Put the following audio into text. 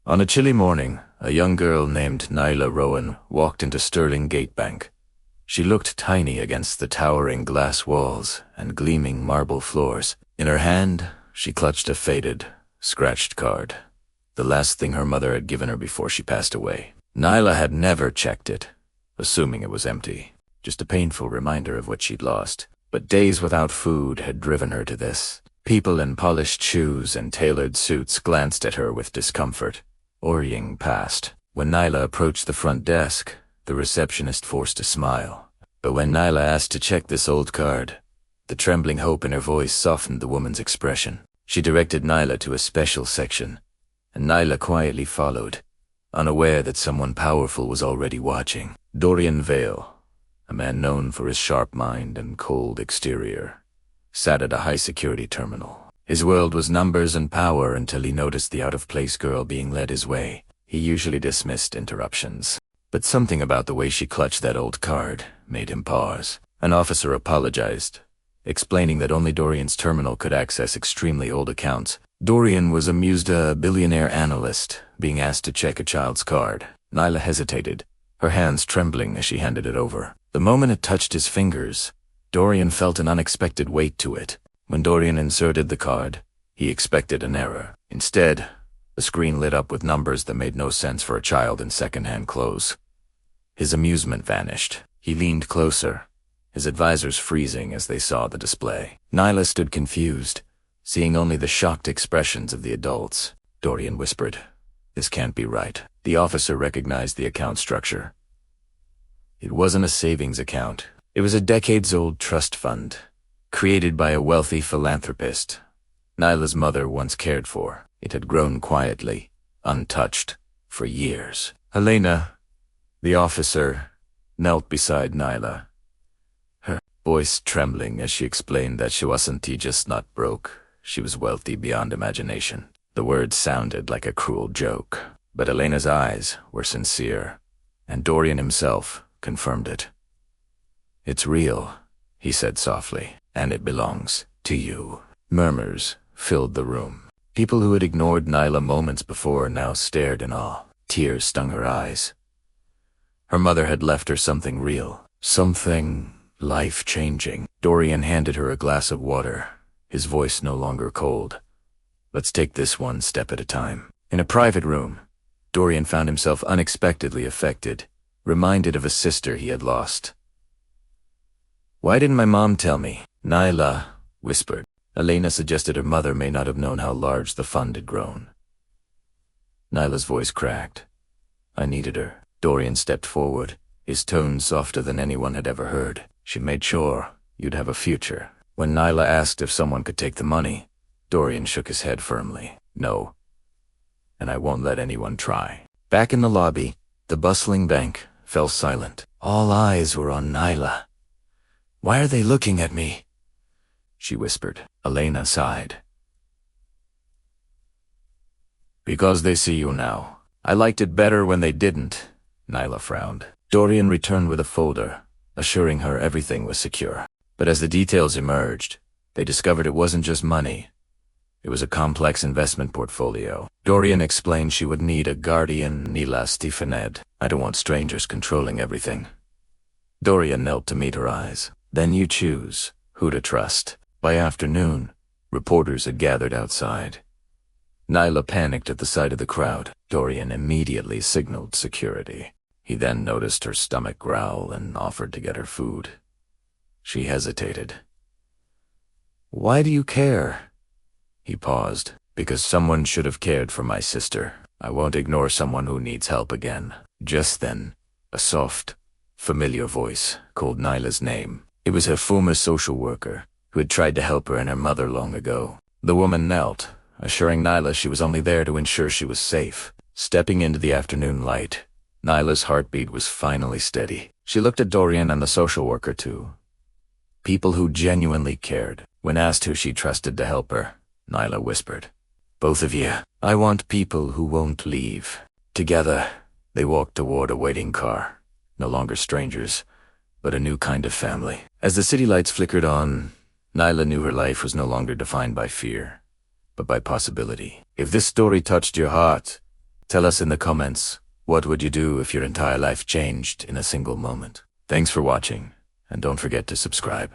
On a chilly morning, a young girl named Nyla Rowan walked into Sterling Gate Bank. She looked tiny against the towering glass walls and gleaming marble floors. In her hand, she clutched a faded, scratched card, the last thing her mother had given her before she passed away. Nyla had never checked it, assuming it was empty, just a painful reminder of what she'd lost. But days without food had driven her to this. People in polished shoes and tailored suits glanced at her with discomfort, hurrying past. When Nyla approached the front desk, the receptionist forced a smile. But when Nyla asked to check this old card, the trembling hope in her voice softened the woman's expression. She directed Nyla to a special section, and Nyla quietly followed, unaware that someone powerful was already watching. Dorian Vale, a man known for his sharp mind and cold exterior, sat at a high-security terminal. His world was numbers and power until he noticed the out-of-place girl being led his way. He usually dismissed interruptions, but something about the way she clutched that old card made him pause. An officer apologized, explaining that only Dorian's terminal could access extremely old accounts. Dorian was amused, a billionaire analyst, being asked to check a child's card. Nyla hesitated, her hands trembling as she handed it over. The moment it touched his fingers, Dorian felt an unexpected weight to it. When Dorian inserted the card, he expected an error. Instead, the screen lit up with numbers that made no sense for a child in second-hand clothes. His amusement vanished. He leaned closer, his advisors freezing as they saw the display. Nyla stood confused, seeing only the shocked expressions of the adults. Dorian whispered, "This can't be right." The officer recognized the account structure. It wasn't a savings account. It was a decades-old trust fund, created by a wealthy philanthropist Nyla's mother once cared for. It had grown quietly, untouched, for years. Helena, the officer, knelt beside Nyla, her voice trembling as she explained that she wasn't just not broke, she was wealthy beyond imagination. The words sounded like a cruel joke, but Helena's eyes were sincere, and Dorian himself confirmed it. "It's real," he said softly, "and it belongs to you." Murmurs filled the room. People who had ignored Nyla moments before now stared in awe. Tears stung her eyes. Her mother had left her something real, something life-changing. Dorian handed her a glass of water, his voice no longer cold. "Let's take this one step at a time." In a private room, Dorian found himself unexpectedly affected, reminded of a sister he had lost. "Why didn't my mom tell me?" Nyla whispered. Helena suggested her mother may not have known how large the fund had grown. Nyla's voice cracked. "I needed her." Dorian stepped forward, his tone softer than anyone had ever heard. "She made sure you'd have a future." When Nyla asked if someone could take the money, Dorian shook his head firmly. "No, and I won't let anyone try." Back in the lobby, the bustling bank fell silent. All eyes were on Nyla. "Why are they looking at me?" she whispered. Helena sighed. "Because they see you now. I liked it better when they didn't." Nyla frowned. Dorian returned with a folder, assuring her everything was secure. But as the details emerged, they discovered it wasn't just money. It was a complex investment portfolio. Dorian explained she would need a guardian, Nyla Stefaned. "I don't want strangers controlling everything." Dorian knelt to meet her eyes. "Then you choose who to trust." By afternoon, reporters had gathered outside. Nyla panicked at the sight of the crowd. Dorian immediately signaled security. He then noticed her stomach growl and offered to get her food. She hesitated. "Why do you care?" He paused. "Because someone should have cared for my sister. I won't ignore someone who needs help again." Just then, a soft, familiar voice called Nyla's name. It was her former social worker, who had tried to help her and her mother long ago. The woman knelt, assuring Nyla she was only there to ensure she was safe. Stepping into the afternoon light, Nyla's heartbeat was finally steady. She looked at Dorian and the social worker too. People who genuinely cared. When asked who she trusted to help her, Nyla whispered, "Both of you. I want people who won't leave." Together, they walked toward a waiting car. No longer strangers, but a new kind of family. As the city lights flickered on, Nyla knew her life was no longer defined by fear, but by possibility. If this story touched your heart, Tell us in the comments, what would you do if your entire life changed in a single moment? Thanks for watching, and don't forget to subscribe.